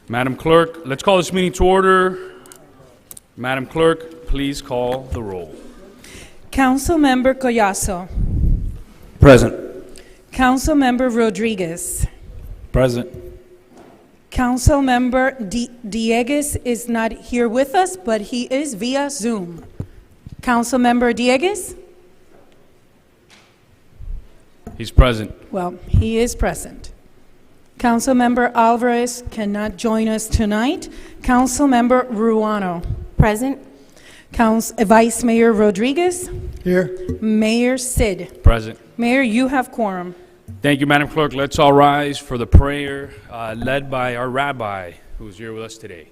Madam Clerk, let's call this meeting to order. Madam Clerk, please call the roll. Councilmember Collazo. Present. Councilmember Rodriguez. Present. Councilmember Dieguez is not here with us, but he is via Zoom. Councilmember Dieguez? He's present. Well, he is present. Councilmember Alvarez cannot join us tonight. Councilmember Ruano. Present. Vice Mayor Rodriguez. Here. Mayor Sid. Present. Mayor, you have quorum. Thank you, Madam Clerk. Let's all rise for the prayer led by our rabbi, who's here with us today.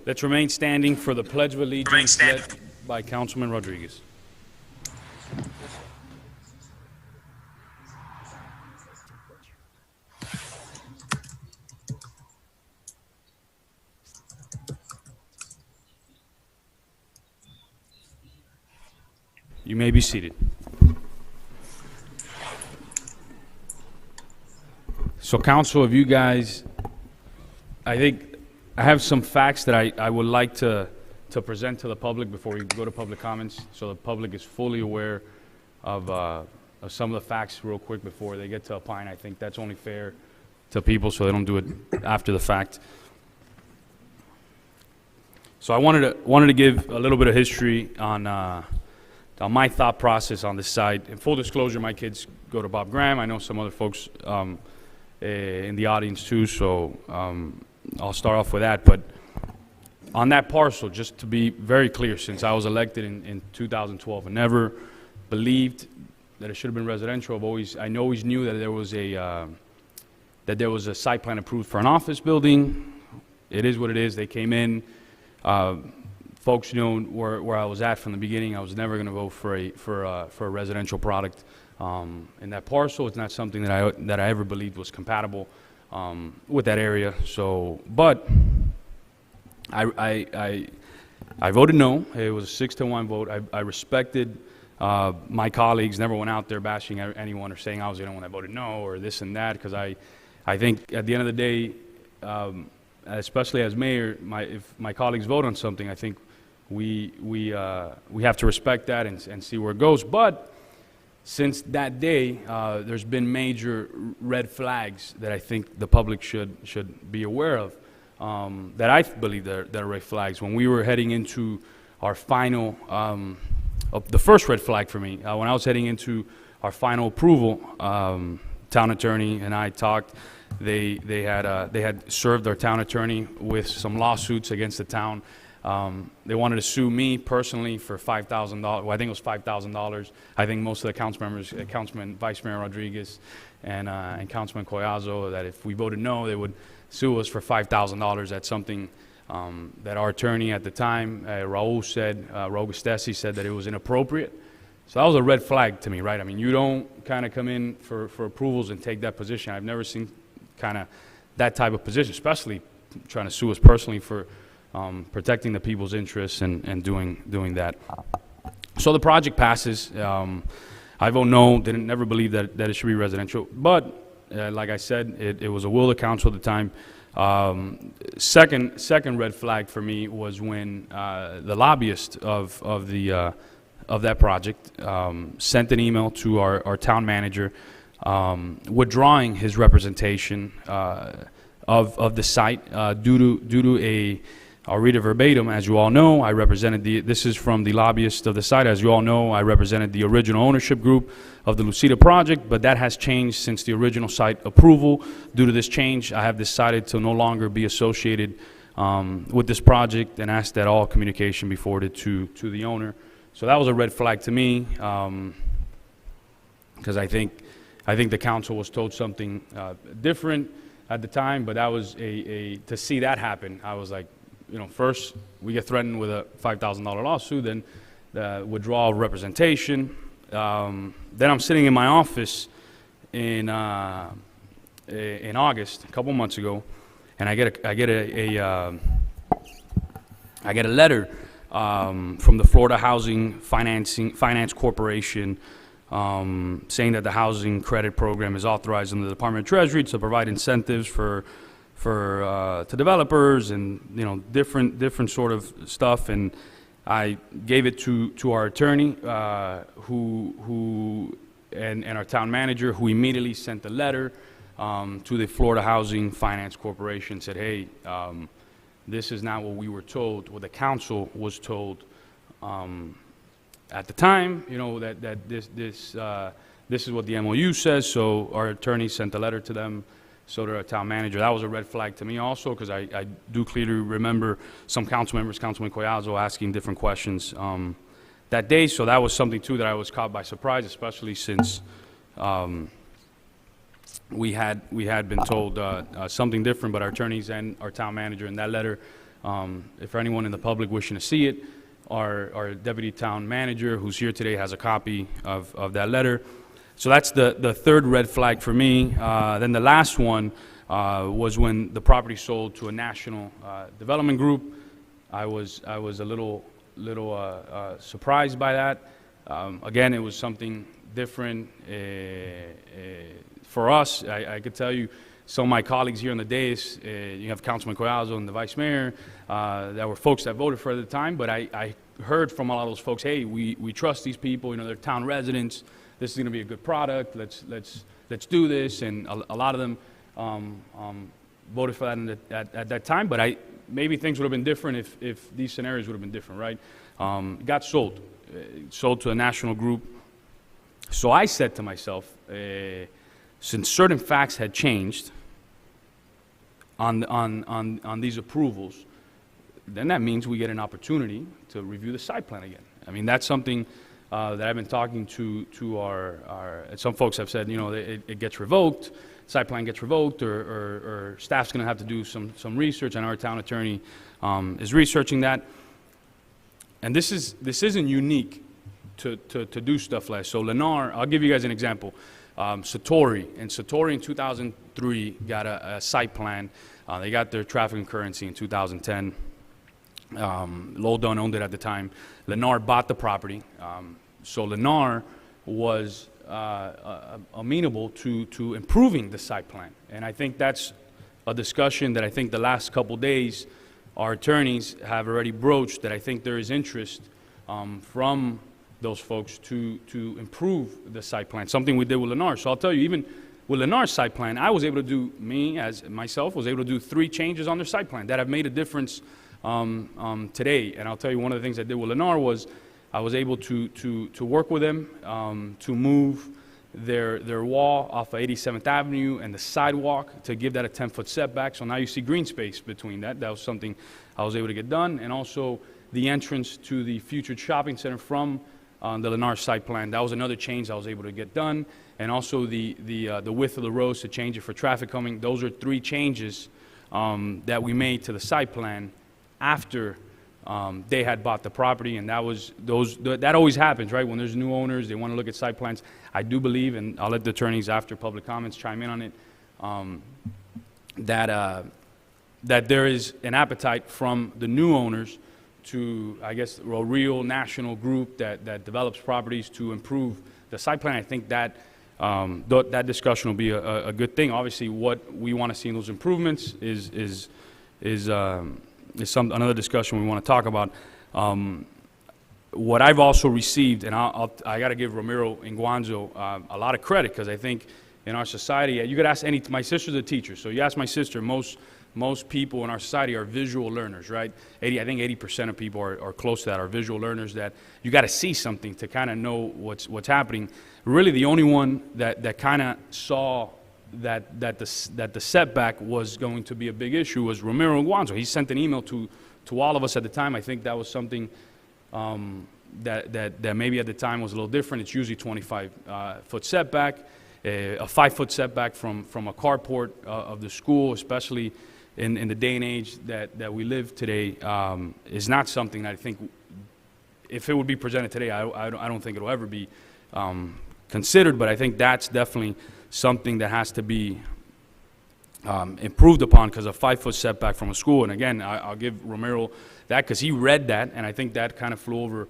Let's remain standing for the Pledge of Allegiance led by Councilman Rodriguez. You may be seated. So, Council, of you guys, I think I have some facts that I would like to present to the public before we go to public comments, so the public is fully aware of some of the facts real quick before they get to opine. I think that's only fair to people so they don't do it after the fact. So I wanted to give a little bit of history on my thought process on this side. In full disclosure, my kids go to Bob Graham. I know some other folks in the audience too, so I'll start off with that. But on that parcel, just to be very clear, since I was elected in 2012, I never believed that it should have been residential. I always knew that there was a site plan approved for an office building. It is what it is. They came in. Folks know where I was at from the beginning. I was never going to vote for a residential product in that parcel. It's not something that I ever believed was compatible with that area. So, but I voted no. It was a 6-1 vote. I respected my colleagues. Never went out there bashing anyone or saying I was the only one that voted no or this and that, because I think at the end of the day, especially as mayor, if my colleagues vote on something, I think we have to respect that and see where it goes. But since that day, there's been major red flags that I think the public should be aware of, that I believe that are red flags. When we were heading into our final, the first red flag for me, when I was heading into our final approval, town attorney and I talked. They had served our town attorney with some lawsuits against the town. They wanted to sue me personally for $5,000. Well, I think it was $5,000. I think most of the council members, Councilman Vice Mayor Rodriguez and Councilman Collazo, that if we voted no, they would sue us for $5,000. That's something that our attorney at the time, Raul Gustesi, said that it was inappropriate. So that was a red flag to me, right? I mean, you don't kind of come in for approvals and take that position. I've never seen kind of that type of position, especially trying to sue us personally for protecting the people's interests and doing that. So the project passes. I vote no. Never believed that it should be residential. But like I said, it was a will of council at the time. Second red flag for me was when the lobbyist of that project sent an email to our town manager withdrawing his representation of the site due to I'll read it verbatim. As you all know, I represented this is from the lobbyist of the site. As you all know, I represented the original ownership group of the Lucida project, but that has changed since the original site approval. Due to this change, I have decided to no longer be associated with this project and asked that all communication be forwarded to the owner. So that was a red flag to me, because I think the council was told something different. at the time, but that was to see that happen, I was like, first we get threatened with a $5,000 lawsuit, then the withdrawal of representation. Then I'm sitting in my office in August, a couple months ago, and I get a letter from the Florida Housing Finance Corporation saying that the housing credit program is authorized in the Department of Treasury to provide incentives to developers and different sort of stuff. And I gave it to our attorney who and our town manager, who immediately sent a letter to the Florida Housing Finance Corporation, said, hey, this is not what we were told, what the council was told at the time, that this is what the MOU says. So our attorney sent a letter to them, so did our town manager. That was a red flag to me also, because I do clearly remember some council members, Councilman Collazo, asking different questions that day. So that was something too that I was caught by surprise, especially since we had been told something different. But our attorneys and our town manager in that letter, if anyone in the public wishing to see it, our deputy town manager, who's here today, has a copy of that letter. So that's the third red flag for me. Then the last one was when the property sold to a national development group. I was a little surprised by that. Again, it was something different for us. I could tell you, some of my colleagues here on the dais, you have Councilman Collazo and the Vice Mayor, that were folks that voted for it at the time, but I heard from a lot of those folks, hey, we trust these people, they're town residents, this is going to be a good product, let's do this, and a lot of them voted for that at that time, but maybe things would have been different if these scenarios would have been different, right? It got sold to a national group. So I said to myself, since certain facts had changed on these approvals, then that means we get an opportunity to review the site plan again. I mean, that's something that I've been talking to our some folks have said, it gets revoked, site plan gets revoked, or staff's going to have to do some research, and our town attorney is researching that. And this isn't unique to do stuff like that. So Lennar, I'll give you guys an example. Satori in 2003 got a site plan. They got their traffic and currency in 2010. Lowell Dunn owned it at the time. Lennar bought the property. So Lennar was amenable to improving the site plan. And I think that's a discussion that I think the last couple days our attorneys have already broached, that I think there is interest from those folks to improve the site plan, something we did with Lennar. So I'll tell you, even with Lennar's site plan, I was able to do, was able to do 3 changes on their site plan that have made a difference today. And I'll tell you, one of the things I did with Lennar was I was able to work with them to move their wall off of 87th Avenue and the sidewalk to give that a 10-foot setback. So now you see green space between that. That was something I was able to get done. And also the entrance to the future shopping center from the Lennar site plan. That was another change I was able to get done. And also the width of the roads to change it for traffic coming. Those are 3 changes that we made to the site plan after they had bought the property. And that always happens, right? When there's new owners, they want to look at site plans. I do believe, and I'll let the attorneys after public comments chime in on it, that there is an appetite from the new owners to, I guess, a real national group that develops properties to improve the site plan. I think that that discussion will be a good thing. Obviously, what we want to see in those improvements is another discussion we want to talk about. What I've also received, and I got to give Ramiro Inguanzo a lot of credit, because I think in our society, you could ask my sister's a teacher, so you ask my sister, most people in our society are visual learners, right? I think 80% of people are close to that, are visual learners, that you got to see something to kind of know what's happening. Really, the only one that kind of saw that the setback was going to be a big issue was Ramiro Inguanzo. He sent an email to all of us at the time. I think that was something that maybe at the time was a little different. It's usually 25-foot setback. A 5-foot setback from a carport of the school, especially in the day and age that we live today, is not something that I think, if it would be presented today, I don't think it'll ever be considered, but I think that's definitely something that has to be improved upon, because a 5-foot setback from a school, and again, I'll give Romero that, because he read that, and I think that kind of flew over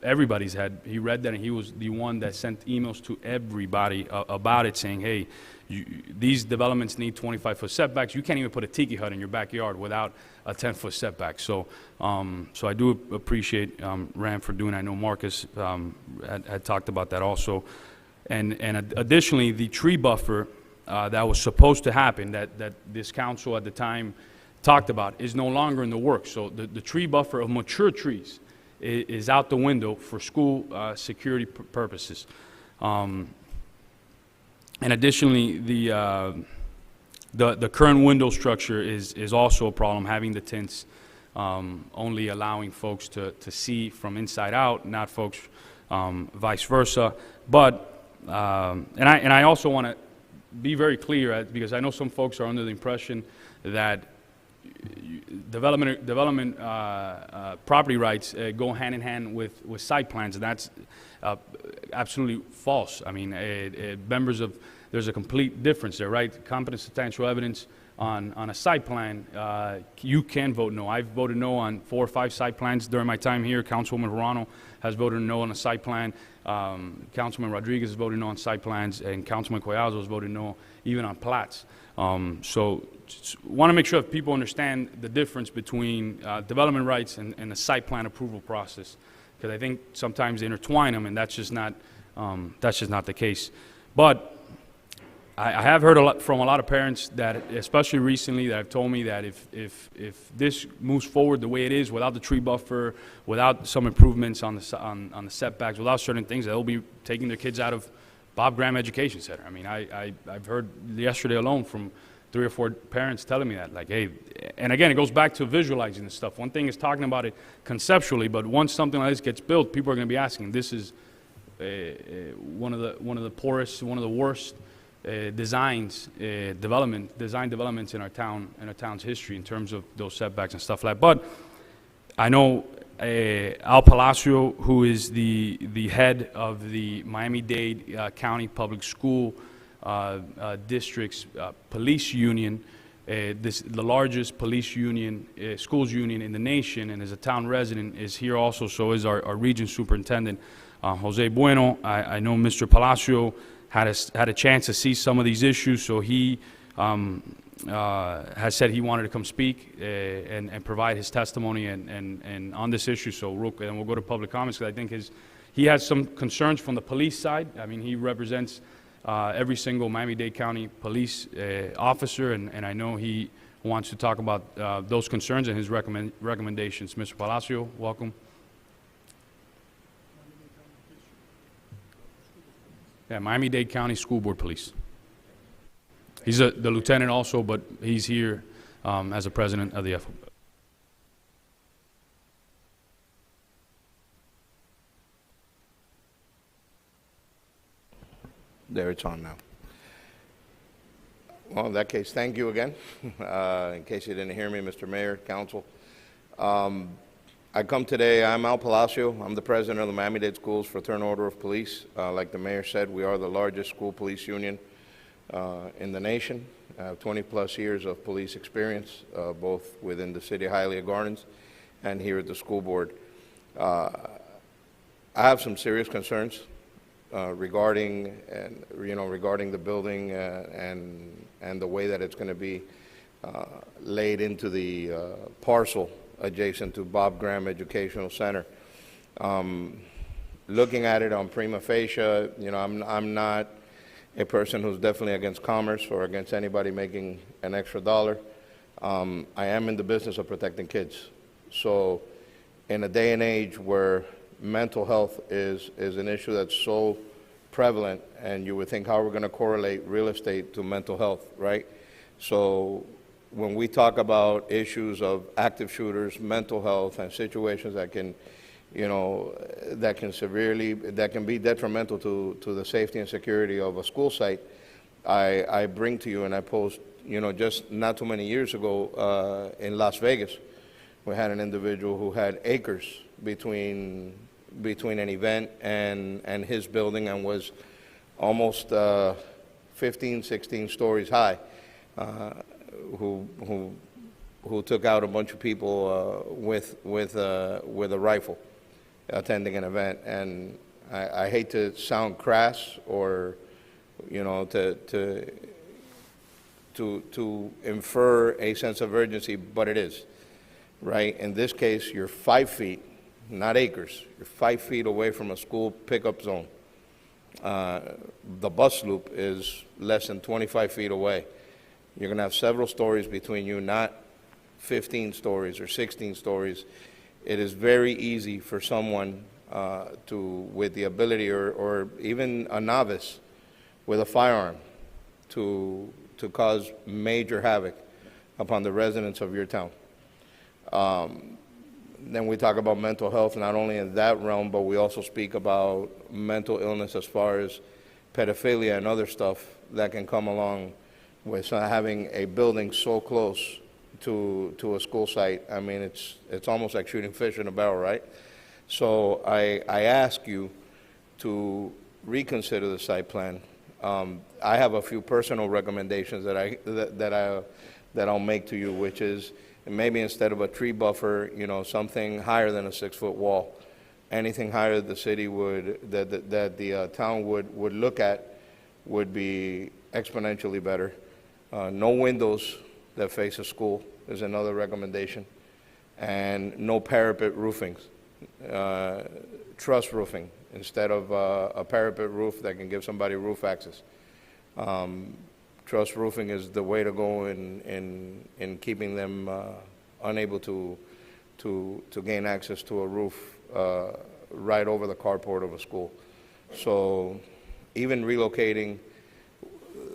everybody's head. He read that, and he was the one that sent emails to everybody about it, saying, hey, these developments need 25-foot setbacks. You can't even put a tiki hut in your backyard without a 10-foot setback. So I do appreciate Ram for doing that. I know Marcus had talked about that also. And additionally, the tree buffer that was supposed to happen, that this council at the time talked about, is no longer in the works. So the tree buffer of mature trees is out the window for school security purposes. And additionally, the current window structure is also a problem, having the tints only allowing folks to see from inside out, not folks vice versa. But and I also want to be very clear, because I know some folks are under the impression that development property rights go hand in hand with site plans, and that's absolutely false. I mean, there's a complete difference there, right? Competent substantial evidence on a site plan, you can vote no. I've voted no on 4 or 5 site plans during my time here. Councilwoman Serrano has voted no on a site plan. Councilman Rodriguez has voted no on site plans, and Councilman Collazo has voted no even on plats. So want to make sure that people understand the difference between development rights and the site plan approval process, because I think sometimes they intertwine them, and that's just not the case. But I have heard from a lot of parents that, especially recently, that have told me that if this moves forward the way it is, without the tree buffer, without some improvements on the setbacks, without certain things, they'll be taking their kids out of Bob Graham Education Center. I mean, I've heard yesterday alone from 3 or 4 parents telling me that, like, hey, and again, it goes back to visualizing this stuff. One thing is talking about it conceptually, but once something like this gets built, people are going to be asking. This is one of the poorest, one of the worst design developments in our town's history in terms of those setbacks and stuff like that. But I know Al Palacio, who is the head of the Miami-Dade County Public School District's police union, the largest police union, schools union in the nation, and as a town resident, is here also. So is our region superintendent, Jose Bueno. I know Mr. Palacio had a chance to see some of these issues, so he has said he wanted to come speak and provide his testimony and on this issue. So and we'll go to public comments, because I think he has some concerns from the police side. I mean, he represents every single Miami-Dade County police officer, and I know he wants to talk about those concerns and his recommendations. Mr. Palacio, welcome. Yeah, Miami-Dade County School Board Police. He's the lieutenant also, but he's here as a president of the FOP. There, it's on now. Well, in that case, thank you again. In case you didn't hear me, Mr. Mayor, Council. I come today, I'm Al Palacio. I'm the president of the Miami-Dade Schools Fraternal Order of Police. Like the mayor said, we are the largest school police union in the nation. I have 20-plus years of police experience, both within the city of Hialeah Gardens and here at the school board. I have some serious concerns regarding the building and the way that it's going to be laid into the parcel adjacent to Bob Graham Educational Center. Looking at it on prima facie, I'm not a person who's definitely against commerce or against anybody making an extra dollar. I am in the business of protecting kids. So in a day and age where mental health is an issue that's so prevalent, and you would think, how are we going to correlate real estate to mental health, right? So when we talk about issues of active shooters, mental health, and situations that can, that can be detrimental to the safety and security of a school site, I bring to you and I post, just not too many years ago in Las Vegas, we had an individual who had acres between an event and his building, and was almost 15, 16 stories high, who took out a bunch of people with a rifle attending an event. And I hate to sound crass or to infer a sense of urgency, but it is, right? In this case, you're 5 feet, not acres, you're 5 feet away from a school pickup zone. The bus loop is less than 25 feet away. You're going to have several stories between you, not 15 stories or 16 stories. It is very easy for someone with the ability, or even a novice with a firearm, to cause major havoc upon the residents of your town. Then we talk about mental health, not only in that realm, but we also speak about mental illness as far as pedophilia and other stuff that can come along with having a building so close to a school site. I mean, it's almost like shooting fish in a barrel, right? So I ask you to reconsider the site plan. I have a few personal recommendations that I'll make to you, which is maybe instead of a tree buffer, something higher than a 6-foot wall. Anything higher that the city that the town would look at would be exponentially better. No windows that face a school is another recommendation, and no parapet roofings. Truss roofing instead of a parapet roof that can give somebody roof access. Truss roofing is the way to go in keeping them unable to gain access to a roof right over the carport of a school. So even relocating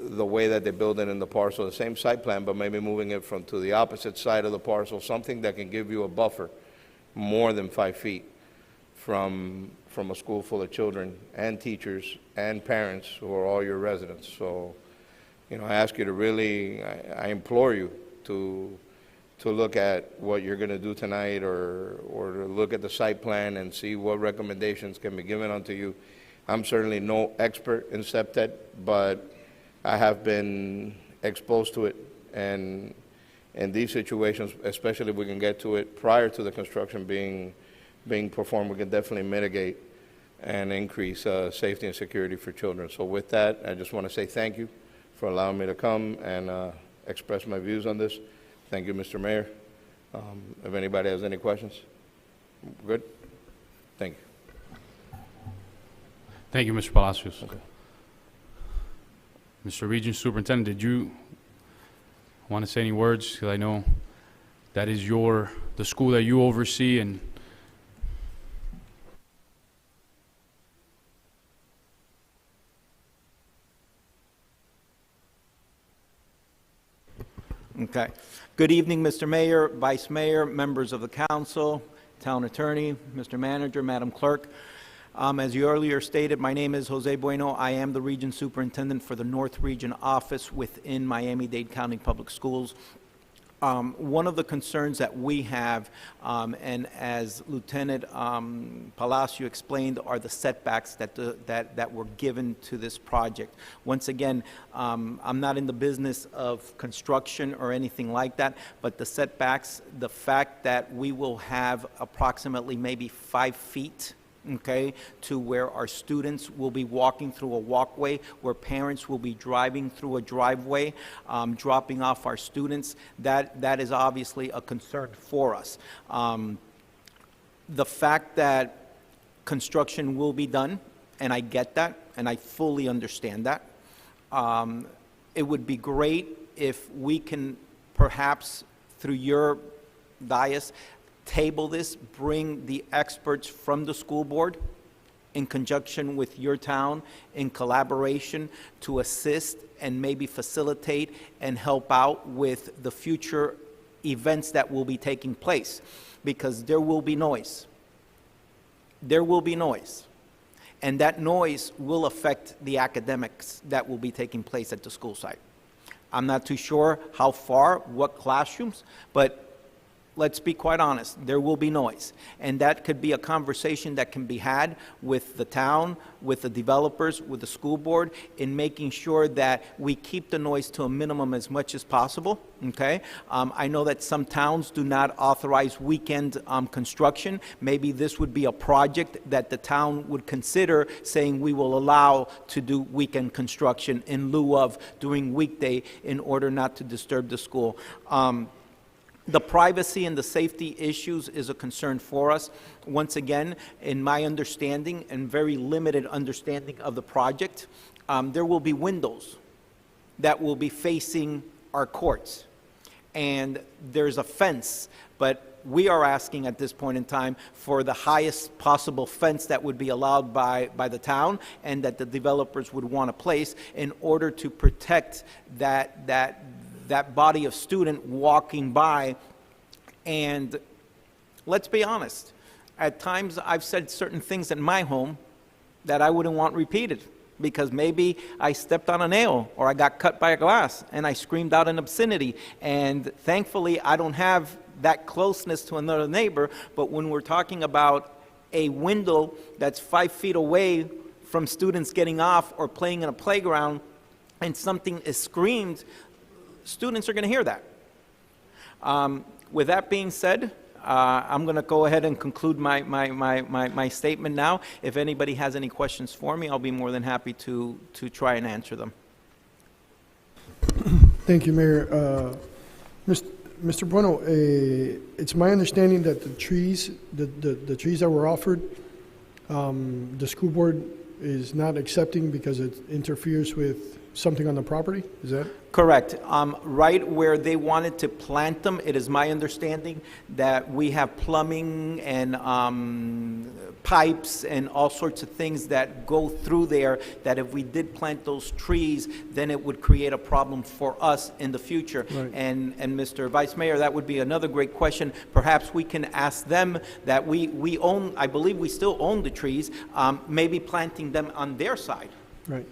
the way that they build it in the parcel, the same site plan, but maybe moving it to the opposite side of the parcel, something that can give you a buffer more than 5 feet from a school full of children and teachers and parents who are all your residents. So, I ask you to really, I implore you to look at what you're going to do tonight, or to look at the site plan and see what recommendations can be given unto you. I'm certainly no expert in SEPTED, but I have been exposed to it, and in these situations, especially if we can get to it prior to the construction being performed, we can definitely mitigate and increase safety and security for children. So with that, I just want to say thank you for allowing me to come and express my views on this. Thank you, Mr. Mayor. If anybody has any questions, good? Thank you. Thank you, Mr. Palacios. Okay. Mr. Region Superintendent, did you want to say any words? Because I know that is the school that you oversee, and Okay. Good evening, Mr. Mayor, Vice Mayor, members of the council, Town Attorney, Mr. Manager, Madam Clerk. As you earlier stated, my name is Jose Bueno. I am the Region Superintendent for the North Region Office within Miami-Dade County Public Schools. One of the concerns that we have, and as Lieutenant Palacio explained, are the setbacks that were given to this project. Once again, I'm not in the business of construction or anything like that, but the setbacks, the fact that we will have approximately maybe 5 feet, okay, to where our students will be walking through a walkway, where parents will be driving through a driveway, dropping off our students, that is obviously a concern for us. The fact that construction will be done, and I get that, and I fully understand that, it would be great if we can perhaps, through your dais, table this, bring the experts from the school board in conjunction with your town, in collaboration, to assist and maybe facilitate and help out with the future events that will be taking place, because there will be noise. there will be noise. And that noise will affect the academics that will be taking place at the school site. I'm not too sure how far, what classrooms, but let's be quite honest, there will be noise. And that could be a conversation that can be had with the town, with the developers, with the school board, in making sure that we keep the noise to a minimum as much as possible, okay? I know that some towns do not authorize weekend construction. Maybe this would be a project that the town would consider saying we will allow to do weekend construction in lieu of doing weekday in order not to disturb the school. The privacy and the safety issues is a concern for us. Once again, in my understanding and very limited understanding of the project, there will be windows that will be facing our courts. And there's a fence, but we are asking at this point in time for the highest possible fence that would be allowed by the town and that the developers would want to place in order to protect that body of student walking by. And let's be honest, at times I've said certain things in my home that I wouldn't want repeated because maybe I stepped on a nail or I got cut by a glass and I screamed out an obscenity. And thankfully I don't have that closeness to another neighbor, but when we're talking about a window that's 5 feet away from students getting off or playing in a playground and something is screamed, students are going to hear that. With that being said, I'm going to go ahead and conclude my statement now. If anybody has any questions for me, I'll be more than happy to try and answer them. Thank you, Mayor. Mr. Bueno, it's my understanding that the trees that were offered, the school board is not accepting because it interferes with something on the property? Is that? Correct. Right where they wanted to plant them, it is my understanding that we have plumbing and pipes and all sorts of things that go through there, that if we did plant those trees, then it would create a problem for us in the future. Right. And Mr. Vice Mayor, that would be another great question. Perhaps we can ask them that we own, I believe we still own the trees, maybe planting them on their side. Right.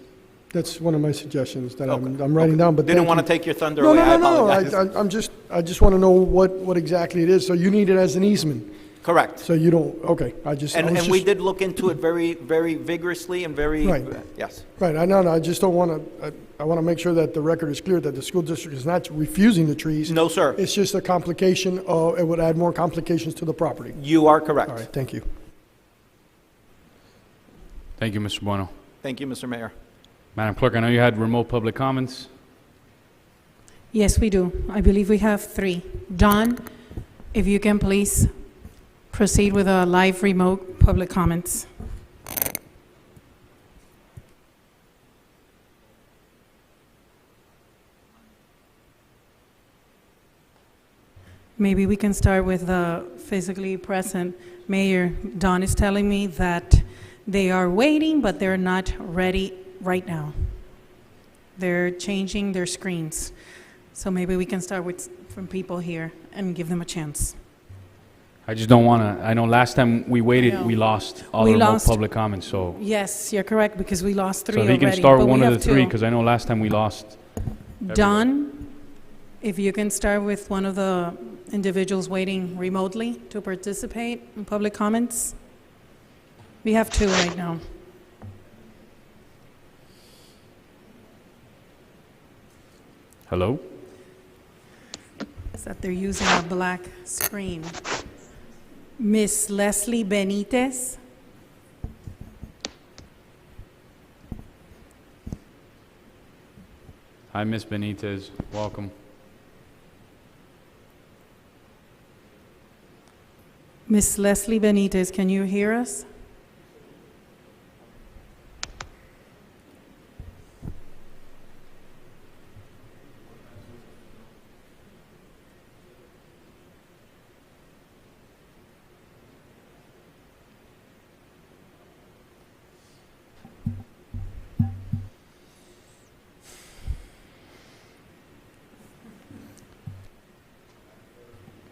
That's one of my suggestions that Okay. I'm writing down, but Didn't thank want you. to take your thunder No, away. I no, apologize. I just want to know what exactly it is. So you need it as an easement. Correct. So you don't, okay, And we did look into it very, very vigorously and very, Right. yes. Right, I know, I just don't want to, I want to make sure that the record is clear that the school district is not refusing the trees. No, sir. It's just a complication, it would add more complications to the property. You are correct. All right, thank you. Thank you, Mr. Bueno. Thank you, Mr. Mayor. Madam Clerk, I know you had remote public comments. Yes, we do. I believe we have 3. Don, if you can please proceed with a live remote public comments. Maybe we can start with the physically present mayor. Don is telling me that they are waiting, but they're not ready right now. They're changing their screens. So maybe we can start with from people here and give them a chance. I just don't want to, I know last time we waited, I know. we lost all We the remote lost- public comments, so. Yes, you're correct, because we lost 3 So if already. he can start but with we one of have the 3, 2. because I know last time we lost. Don, if you can start with one of the individuals waiting remotely to participate in public comments. We have 2 right now. Hello? Is that they're using a black screen. Miss Leslie Benitez. Hi, Ms. Benitez. Welcome. Miss Leslie Benitez, can you hear us?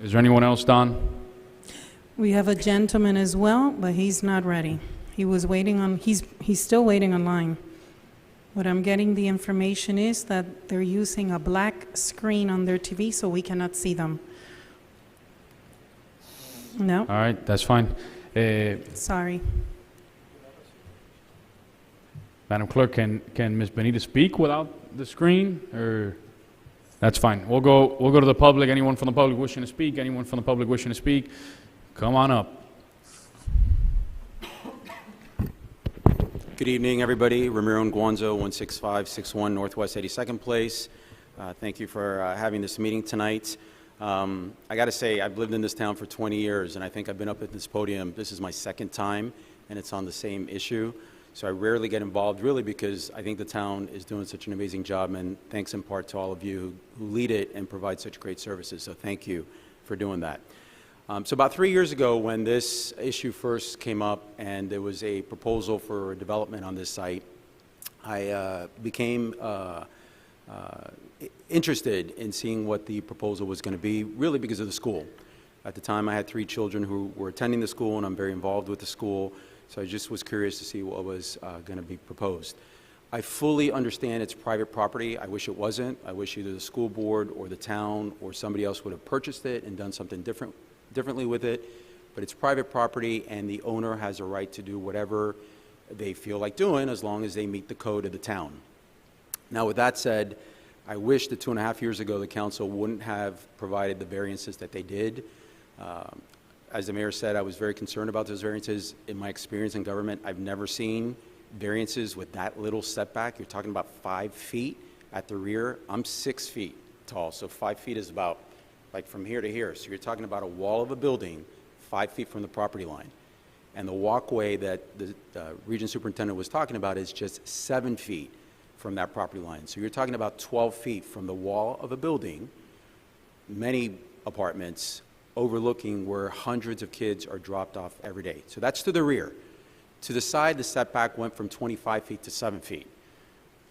Is there anyone else, Don? We have a gentleman as well, but he's not ready. He was waiting on, he's still waiting online. What I'm getting the information is that they're using a black screen on their TV, so we cannot see them. No, All right, that's fine. sorry. Madam Clerk, can Ms. Benita speak without the screen, or? That's fine. We'll go to the public. Anyone from the public wishing to speak? Anyone from the public wishing to speak? Come on up. Good evening, everybody. Ramiro Nguanzo, 16561 Northwest 82nd Place. Thank you for having this meeting tonight. I got to say, I've lived in this town for 20 years, and I think I've been up at this podium. This is my second time, and it's on the same issue. So I rarely get involved, really, because I think the town is doing such an amazing job, and thanks in part to all of you who lead it and provide such great services. So thank you for doing that. So about 3 years ago, when this issue first came up and there was a proposal for development on this site, I became interested in seeing what the proposal was going to be, really because of the school. At the time, I had 3 children who were attending the school, and I'm very involved with the school, so I just was curious to see what was going to be proposed. I fully understand it's private property. I wish it wasn't. I wish either the school board or the town or somebody else would have purchased it and done something differently with it, but it's private property, and the owner has a right to do whatever they feel like doing as long as they meet the code of the town. Now, with that said, I wish that 2.5 years ago the council wouldn't have provided the variances that they did. As the mayor said, I was very concerned about those variances. In my experience in government, I've never seen variances with that little setback. You're talking about 5 feet at the rear. I'm 6 feet tall, so 5 feet is about like from here to here. So you're talking about a wall of a building 5 feet from the property line. And the walkway that the region superintendent was talking about is just 7 feet from that property line. So you're talking about 12 feet from the wall of a building, many apartments overlooking where hundreds of kids are dropped off every day. So that's to the rear. To the side, the setback went from 25 feet to 7 feet.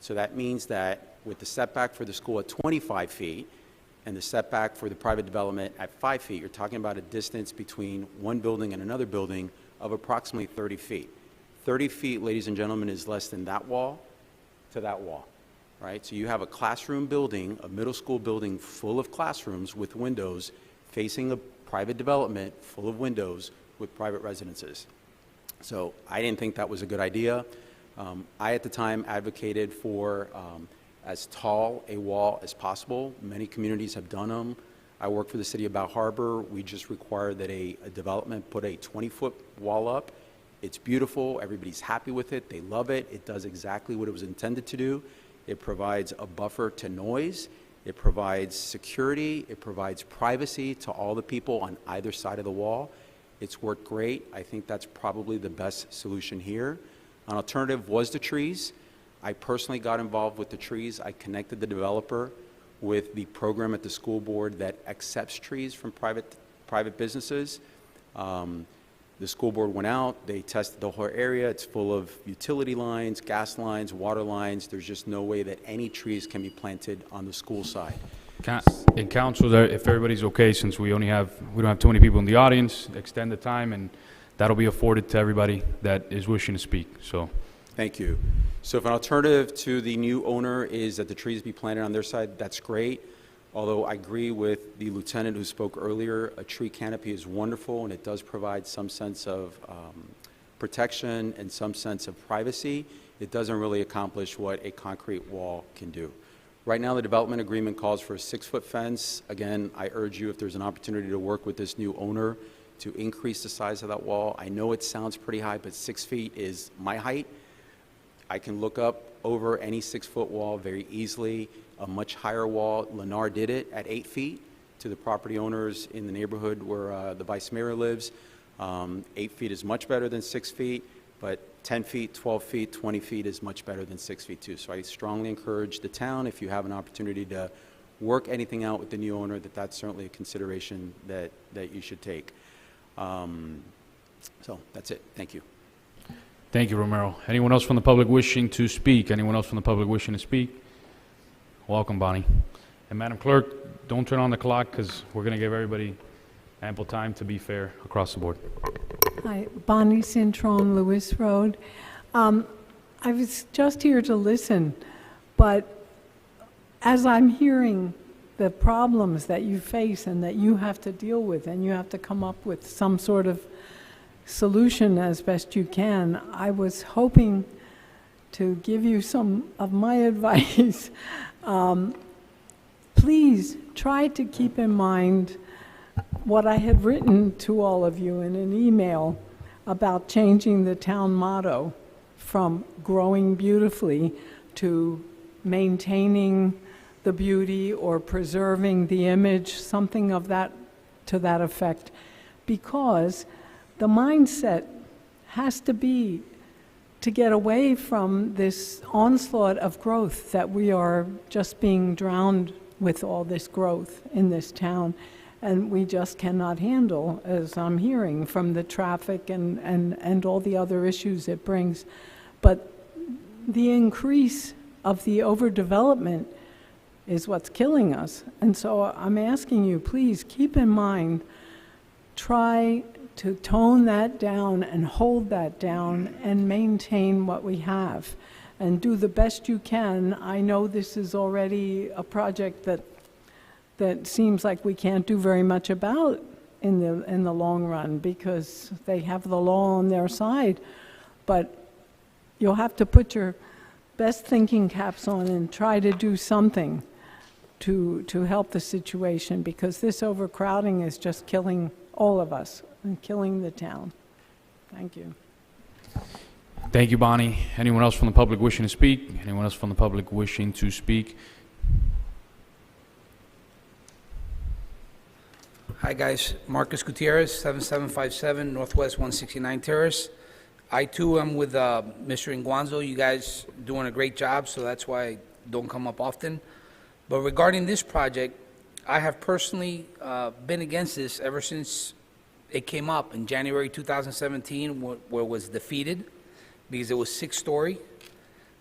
So that means that with the setback for the school at 25 feet and the setback for the private development at 5 feet, you're talking about a distance between one building and another building of approximately 30 feet. 30 feet, ladies and gentlemen, is less than that wall to that wall, right? So you have a classroom building, a middle school building full of classrooms with windows facing a private development full of windows with private residences. So I didn't think that was a good idea. I, at the time, advocated for as tall a wall as possible. Many communities have done them. I work for the city of Bal Harbor. We just require that a development put a 20-foot wall up. It's beautiful. Everybody's happy with it. They love it. It does exactly what it was intended to do. It provides a buffer to noise. It provides security. It provides privacy to all the people on either side of the wall. It's worked great. I think that's probably the best solution here. An alternative was the trees. I personally got involved with the trees. I connected the developer with the program at the school board that accepts trees from private businesses. The school board went out. They tested the whole area. It's full of utility lines, gas lines, water lines. There's just no way that any trees can be planted on the school side. And council, if everybody's okay, since we don't have too many people in the audience, extend the time, and that'll be afforded to everybody that is wishing to speak, so. Thank you. So if an alternative to the new owner is that the trees be planted on their side, that's great. Although I agree with the lieutenant who spoke earlier, a tree canopy is wonderful, and it does provide some sense of protection and some sense of privacy. It doesn't really accomplish what a concrete wall can do. Right now, the development agreement calls for a 6-foot fence. Again, I urge you, if there's an opportunity to work with this new owner, to increase the size of that wall. I know it sounds pretty high, but 6 feet is my height. I can look up over any 6-foot wall very easily. A much higher wall, Lennar did it at 8 feet to the property owners in the neighborhood where the vice mayor lives. 8 feet is much better than 6 feet, but 10 feet, 12 feet, 20 feet is much better than 6 feet too. So I strongly encourage the town, if you have an opportunity to work anything out with the new owner, that's certainly a consideration that you should take. So that's it. Thank you. Thank you, Romero. Anyone else from the public wishing to speak? Anyone else from the public wishing to speak? Welcome, Bonnie. And Madam Clerk, don't turn on the clock, because we're going to give everybody ample time to be fair across the board. Hi, Bonnie Cintron, Lewis Road. I was just here to listen, but as I'm hearing the problems that you face and that you have to deal with, and you have to come up with some sort of solution as best you can, I was hoping to give you some of my advice. Please try to keep in mind what I had written to all of you in an email about changing the town motto from growing beautifully to maintaining the beauty or preserving the image, something of that to that effect, because the mindset has to be to get away from this onslaught of growth that we are just being drowned with all this growth in this town, and we just cannot handle, as I'm hearing, from the traffic and all the other issues it brings. But the increase of the overdevelopment is what's killing us. And so I'm asking you, please keep in mind, try to tone that down and hold that down and maintain what we have and do the best you can. I know this is already a project that seems like we can't do very much about in the long run because they have the law on their side, but you'll have to put your best thinking caps on and try to do something to help the situation, because this overcrowding is just killing all of us and killing the town. Thank you. Thank you, Bonnie. Anyone else from the public wishing to speak? Anyone else from the public wishing to speak? Hi, guys. Marcus Gutierrez, 7757 Northwest 169 Terrace. I, too, am with Mr. Inguanzo. You guys doing a great job, so that's why I don't come up often. But regarding this project, I have personally been against this ever since it came up in January 2017, where it was defeated because it was 6-story.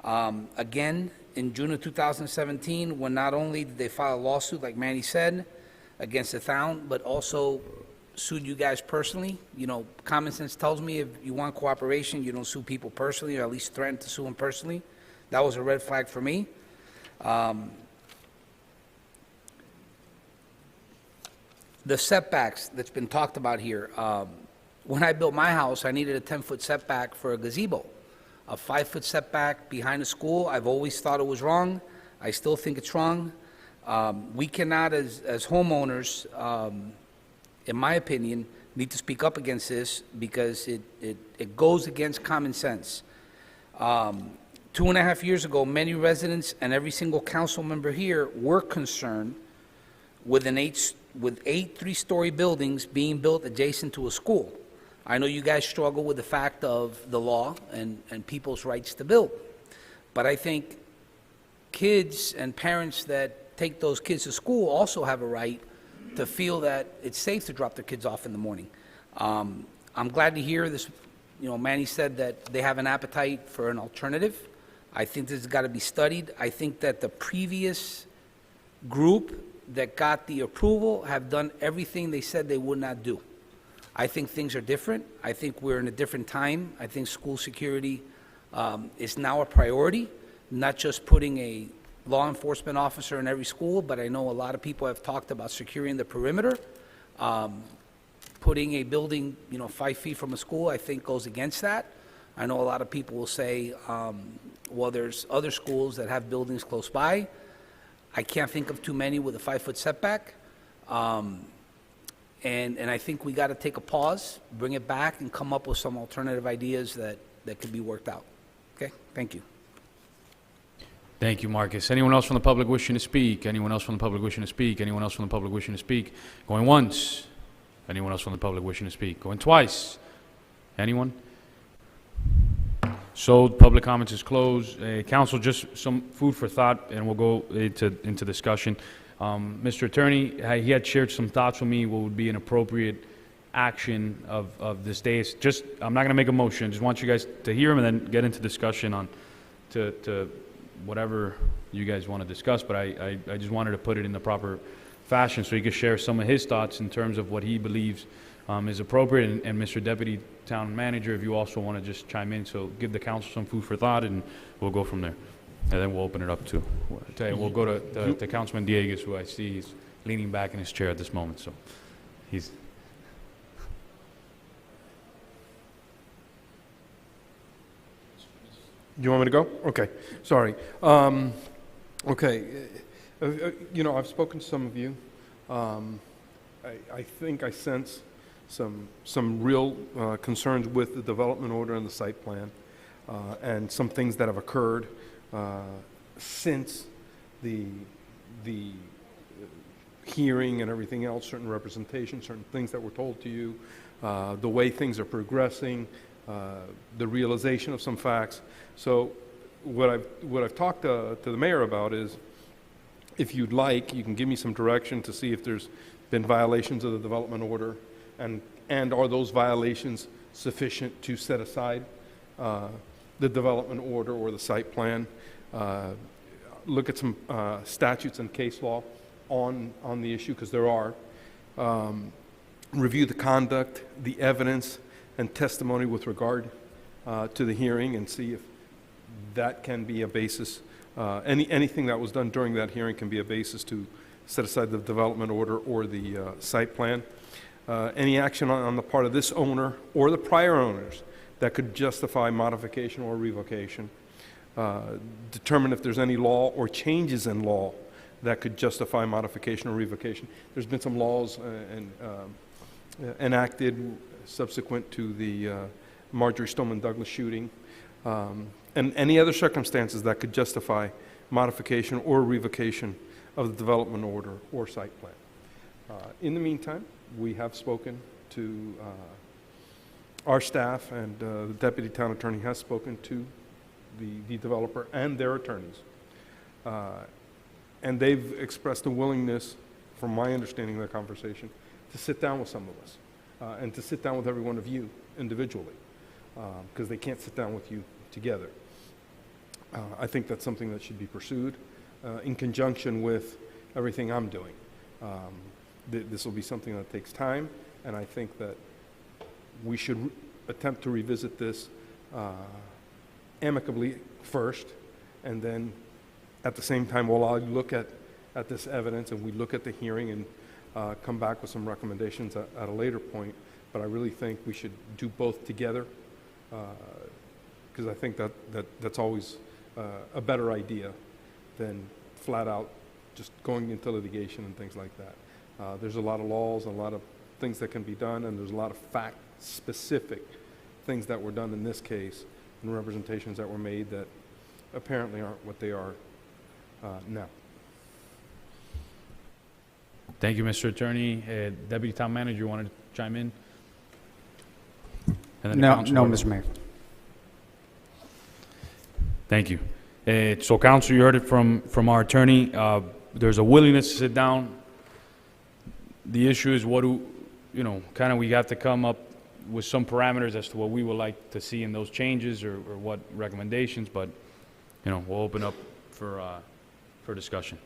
Again, in June of 2017, when not only did they file a lawsuit, like Manny said, against the town, but also sued you guys personally. You know, common sense tells me if you want cooperation, you don't sue people personally, or at least threaten to sue them personally. That was a red flag for me. The setbacks that's been talked about here. When I built my house, I needed a 10-foot setback for a gazebo. A 5-foot setback behind a school, I've always thought it was wrong. I still think it's wrong. We cannot, as homeowners, in my opinion, need to speak up against this because it goes against common sense. 2.5 years ago, many residents and every single council member here were concerned with eight 3-story buildings being built adjacent to a school. I know you guys struggle with the fact of the law and people's rights to build, but I think kids and parents that take those kids to school also have a right to feel that it's safe to drop their kids off in the morning. I'm glad to hear this. You know, Manny said that they have an appetite for an alternative. I think this has got to be studied. I think that the previous group that got the approval have done everything they said they would not do. I think things are different. I think we're in a different time. I think school security is now a priority, not just putting a law enforcement officer in every school, but I know a lot of people have talked about securing the perimeter. Putting a building, 5 feet from a school, I think goes against that. I know a lot of people will say, well, there's other schools that have buildings close by. I can't think of too many with a 5-foot setback. And I think we got to take a pause, bring it back, and come up with some alternative ideas that could be worked out. Okay, thank you. Thank you, Marcus. Anyone else from the public wishing to speak? Anyone else from the public wishing to speak? Anyone else from the public wishing to speak? Going once. Anyone else from the public wishing to speak? Going twice. Anyone? So public comments is closed. Council, just some food for thought, and we'll go into discussion. Mr. Attorney, he had shared some thoughts with me what would be an appropriate action of this day. It's just, I'm not going to make a motion. I just want you guys to hear him and then get into discussion on to whatever you guys want to discuss, but I just wanted to put it in the proper fashion so he could share some of his thoughts in terms of what he believes is appropriate. And Mr. Deputy Town Manager, if you also want to just chime in, so give the council some food for thought, and we'll go from there. And then we'll open it up to, we'll go to Councilman Diegues, who I see is leaning back in his chair at this moment, so he's... You want me to go? Okay, sorry. Okay, I've spoken to some of you. I think I sense some real concerns with the development order and the site plan, and some things that have occurred since the hearing and everything else, certain representation, certain things that were told to you, the way things are progressing, the realization of some facts. So what I've talked to the mayor about is, if you'd like, you can give me some direction to see if there's been violations of the development order, and are those violations sufficient to set aside the development order or the site plan. Look at some statutes and case law on the issue, because there are. Review the conduct, the evidence, and testimony with regard to the hearing, and see if that can be a basis. Anything that was done during that hearing can be a basis to set aside the development order or the site plan. Any action on the part of this owner or the prior owners that could justify modification or revocation. Determine if there's any law or changes in law that could justify modification or revocation. There's been some laws enacted subsequent to the Marjorie Stoneman Douglas shooting, and any other circumstances that could justify modification or revocation of the development order or site plan. In the meantime, we have spoken to our staff, and the Deputy Town Attorney has spoken to the developer and their attorneys. And they've expressed a willingness, from my understanding of the conversation, to sit down with some of us, and to sit down with every one of you individually, because they can't sit down with you together. I think that's something that should be pursued in conjunction with everything I'm doing. This will be something that takes time, and I think that we should attempt to revisit this amicably first, and then at the same time we'll all look at this evidence, and we look at the hearing and come back with some recommendations at a later point. But I really think we should do both together, because I think that's always a better idea than flat out just going into litigation and things like that. There's a lot of laws and a lot of things that can be done, and there's a lot of fact-specific things that were done in this case and representations that were made that apparently aren't what they are now. Thank you, Mr. Attorney. Deputy Town Manager, you wanted to chime in? And then the No, council no, order. Mr. Mayor. Thank you. So, Council, you heard it from our attorney. There's a willingness to sit down. The issue is what do, kind of we have to come up with some parameters as to what we would like to see in those changes or what recommendations, but, we'll open up for discussion.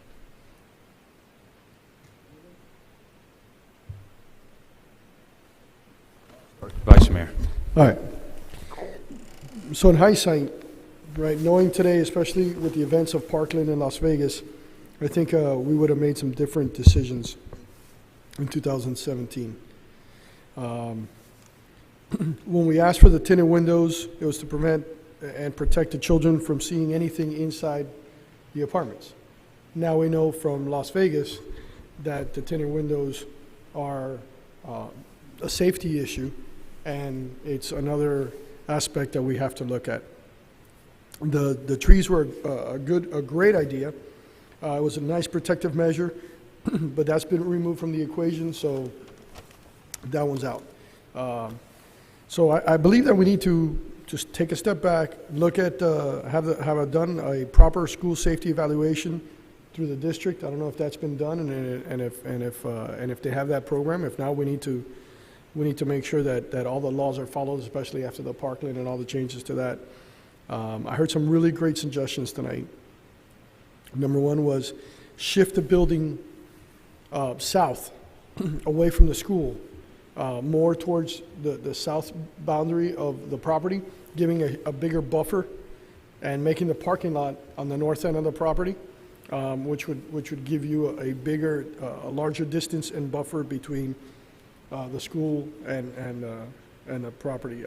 Vice Mayor. All right. So in hindsight, right, knowing today, especially with the events of Parkland and Las Vegas, I think we would have made some different decisions in 2017. When we asked for the tinted windows, it was to prevent and protect the children from seeing anything inside the apartments. Now we know from Las Vegas that the tinted windows are a safety issue, and it's another aspect that we have to look at. The trees were a great idea. It was a nice protective measure, but that's been removed from the equation, so that one's out. So I believe that we need to just take a step back, look at have done a proper school safety evaluation through the district. I don't know if that's been done, and if they have that program. If not, we need to make sure that all the laws are followed, especially after the Parkland and all the changes to that. I heard some really great suggestions tonight. Number one was shift the building south, away from the school, more towards the south boundary of the property, giving a bigger buffer and making the parking lot on the north end of the property, which would give you a bigger, a larger distance and buffer between the school and the property.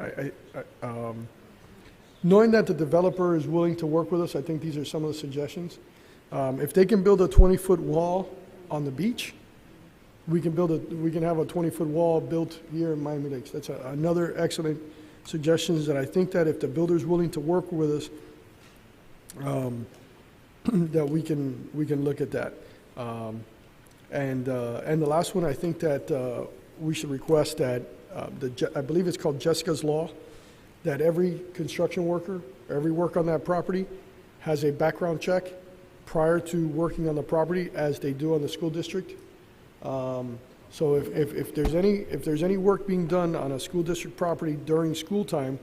Knowing that the developer is willing to work with us, I think these are some of the suggestions. If they can build a 20-foot wall on the beach, we can have a 20-foot wall built here in Miami Lakes. That's another excellent suggestion, that I think that if the builder's willing to work with us, that we can look at that. And the last one, I think that we should request that I believe it's called Jessica's Law, that every construction worker, every work on that property has a background check prior to working on the property, as they do on the school district. So if there's any work being done on a school district property during school time,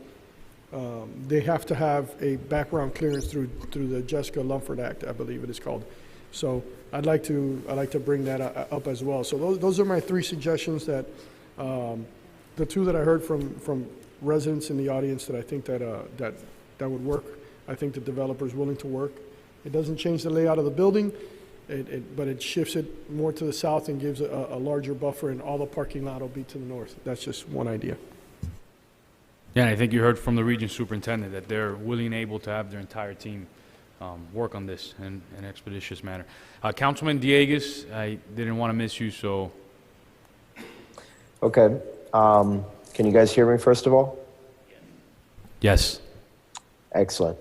they have to have a background clearance through the Jessica Lumford Act, I believe it is called. So I'd like to bring that up as well. So those are my three suggestions, that the two that I heard from residents in the audience, that I think that would work. I think the developer is willing to work. It doesn't change the layout of the building, but it shifts it more to the south and gives a larger buffer, and all the parking lot will be to the north. That's just one idea. Yeah, and I think you heard from the region superintendent that they're willing and able to have their entire team work on this in an expeditious manner. Councilman Diegues, I didn't want to miss you, so. Okay. Can you guys hear me, first of all? Yes. Excellent.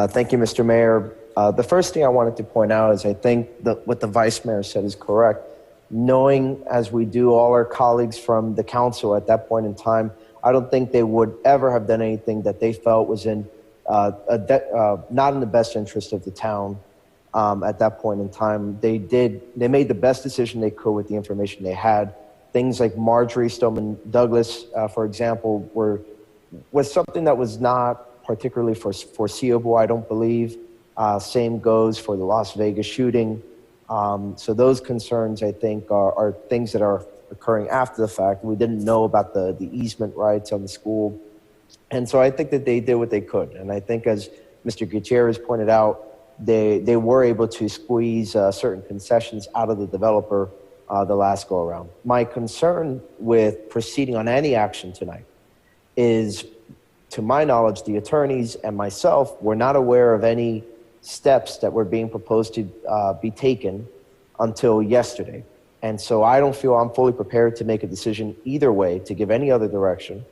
Thank you, Mr. Mayor. The first thing I wanted to point out is I think that what the Vice Mayor said is correct. Knowing, as we do, all our colleagues from the council at that point in time, I don't think they would ever have done anything that they felt was not in the best interest of the town at that point in time. They made the best decision they could with the information they had. Things like Marjorie Stoneman Douglas, for example, was something that was not particularly foreseeable, I don't believe. Same goes for the Las Vegas shooting. So those concerns, I think, are things that are occurring after the fact. We didn't know about the easement rights on the school. And so I think that they did what they could. And I think, as Mr. Gutierrez pointed out, they were able to squeeze certain concessions out of the developer the last go around. My concern with proceeding on any action tonight is, to my knowledge, the attorneys and myself were not aware of any steps that were being proposed to be taken until yesterday. And so I don't feel I'm fully prepared to make a decision either way, to give any other direction,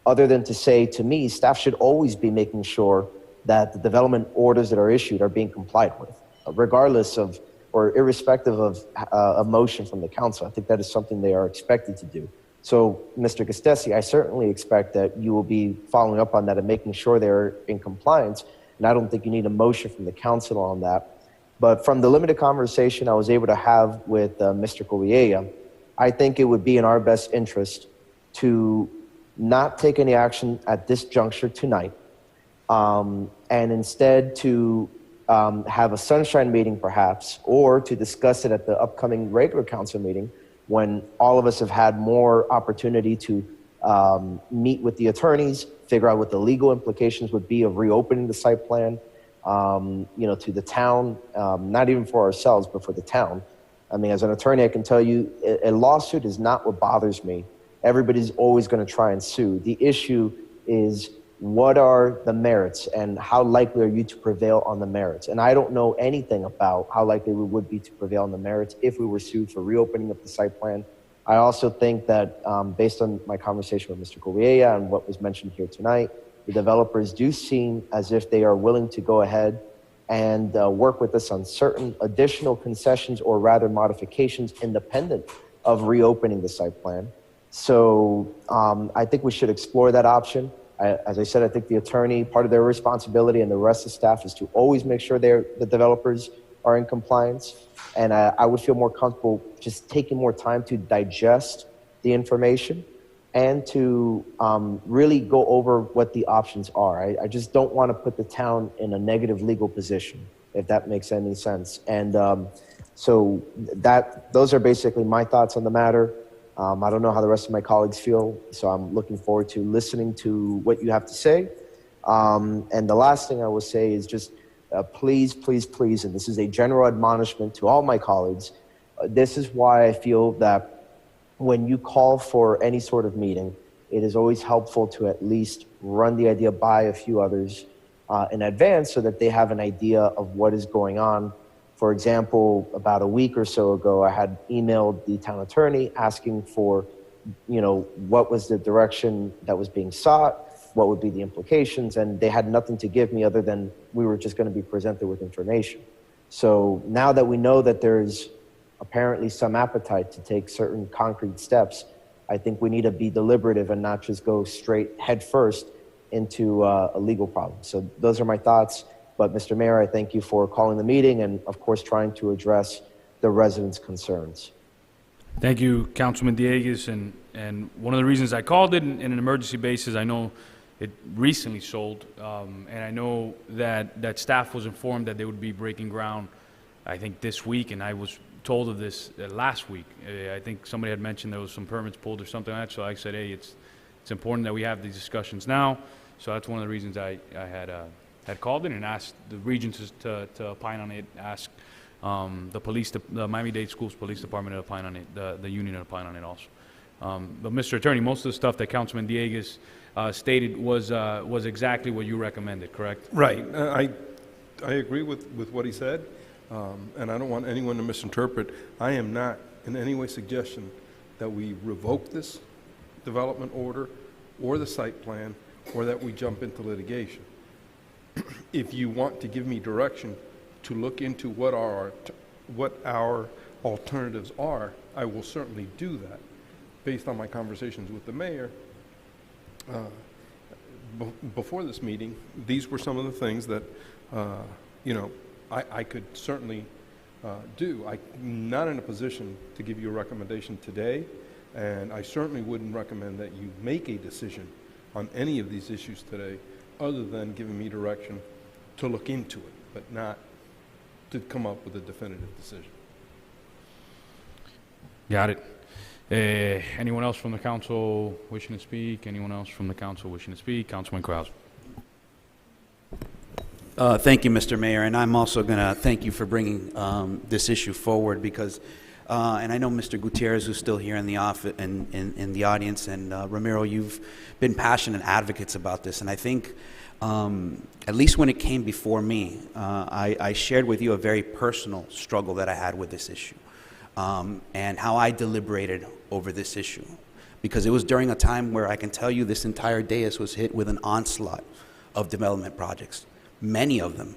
other than to say, to me, staff should always be making sure that the development orders that are issued are being complied with, regardless of or irrespective of a motion from the council. I think that is something they are expected to do. So, Mr. Gastesi, I certainly expect that you will be following up on that and making sure they're in compliance. And I don't think you need a motion from the council on that. But from the limited conversation I was able to have with Mr. Correia, I think it would be in our best interest to not take any action at this juncture tonight, and instead to have a sunshine meeting perhaps, or to discuss it at the upcoming regular council meeting when all of us have had more opportunity to meet with the attorneys, figure out what the legal implications would be of reopening the site plan, to the town, not even for ourselves, but for the town. I mean, as an attorney, I can tell you a lawsuit is not what bothers me. Everybody's always going to try and sue. The issue is, what are the merits and how likely are you to prevail on the merits? And I don't know anything about how likely we would be to prevail on the merits if we were sued for reopening of the site plan. I also think that based on my conversation with Mr. Correia and what was mentioned here tonight, the developers do seem as if they are willing to go ahead and work with us on certain additional concessions, or rather modifications, independent of reopening the site plan. So I think we should explore that option. As I said, I think the attorney, part of their responsibility, and the rest of the staff, is to always make sure the developers are in compliance. And I would feel more comfortable just taking more time to digest the information and to really go over what the options are. I just don't want to put the town in a negative legal position, if that makes any sense. And So those are basically my thoughts on the matter. I don't know how the rest of my colleagues feel, so I'm looking forward to listening to what you have to say. And the last thing I will say is just please, please, please, and this is a general admonishment to all my colleagues, this is why I feel that when you call for any sort of meeting, it is always helpful to at least run the idea by a few others in advance so that they have an idea of what is going on. For example, about a week or so ago, I had emailed the town attorney asking for, what was the direction that was being sought, what would be the implications, and they had nothing to give me other than we were just going to be presented with information. So now that we know that there's apparently some appetite to take certain concrete steps, I think we need to be deliberative and not just go straight head first into a legal problem. So those are my thoughts. But Mr. Mayor, I thank you for calling the meeting and, of course, trying to address the residents' concerns. Thank you, Councilman Dieguez. And one of the reasons I called it in an emergency basis, I know it recently sold, and I know that staff was informed that they would be breaking ground, I think, this week, and I was told of this last week. I think somebody had mentioned there was some permits pulled or something like that, so I said, hey, it's important that we have these discussions now. So that's one of the reasons I had called in and asked the region to opine on it, asked the Miami-Dade Schools Police Department to opine on it, the union to opine on it also. But Mr. Attorney, most of the stuff that Councilman Dieguez stated was exactly what you recommended, correct? Right. I agree with what he said, and I don't want anyone to misinterpret. I am not in any way suggesting that we revoke this development order or the site plan or that we jump into litigation. If you want to give me direction to look into what our alternatives are, I will certainly do that. Based on my conversations with the mayor, before this meeting, these were some of the things that, I could certainly do. I'm not in a position to give you a recommendation today, and I certainly wouldn't recommend that you make a decision on any of these issues today, other than giving me direction to look into it, but not to come up with a definitive decision. Got it. Anyone else from the council wishing to speak? Anyone else from the council wishing to speak? Councilman Krause. Thank you, Mr. Mayor, and I'm also going to thank you for bringing this issue forward because, and I know Mr. Gutierrez, who's still here in the office and in the audience, and Ramiro, you've been passionate advocates about this, and I think, at least when it came before me, I shared with you a very personal struggle that I had with this issue. And how I deliberated over this issue. Because it was during a time where I can tell you this entire dais was hit with an onslaught of development projects. Many of them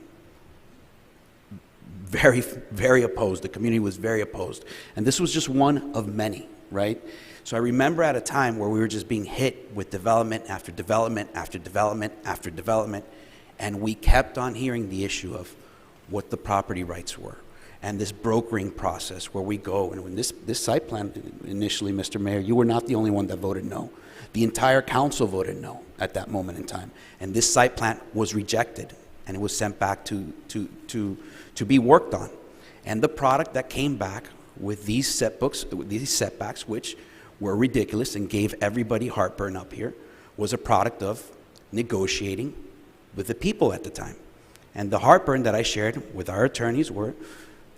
very, very opposed. The community was very opposed. And this was just one of many, right? So I remember at a time where we were just being hit with development after development after development after development, and we kept on hearing the issue of what the property rights were. And this brokering process where we go, and when this site plan initially, Mr. Mayor, you were not the only one that voted no. The entire council voted no at that moment in time. And this site plan was rejected, and it was sent back to be worked on. And the product that came back with these setbacks, which were ridiculous and gave everybody heartburn up here, was a product of negotiating with the people at the time. And the heartburn that I shared with our attorneys were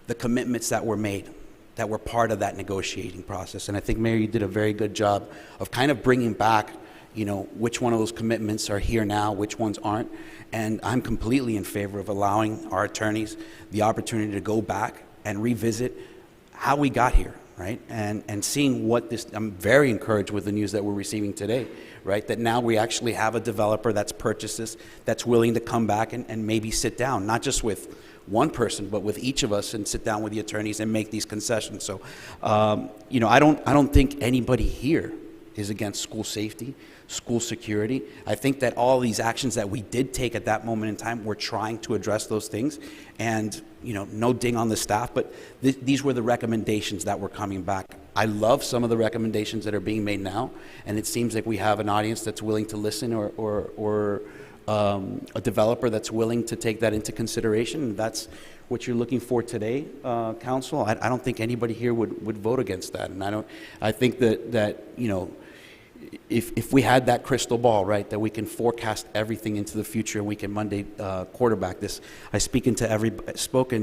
the commitments that were made, that were part of that negotiating process. And I think, Mayor, you did a very good job of kind of bringing back, which one of those commitments are here now, which ones aren't. And I'm completely in favor of allowing our attorneys the opportunity to go back and revisit how we got here, right? And seeing what this, I'm very encouraged with the news that we're receiving today, right? That now we actually have a developer that's purchased this, that's willing to come back and maybe sit down, not just with one person, but with each of us, and sit down with the attorneys and make these concessions. So, I don't think anybody here is against school safety, school security. I think that all these actions that we did take at that moment in time, we're trying to address those things. And, no ding on the staff, but these were the recommendations that were coming back. I love some of the recommendations that are being made now, and it seems like we have an audience that's willing to listen or a developer that's willing to take that into consideration. And that's what you're looking for today, Council. I don't think anybody here would vote against that. And I think that you know, if we had that crystal ball, right, that we can forecast everything into the future and we can Monday quarterback this. I've spoken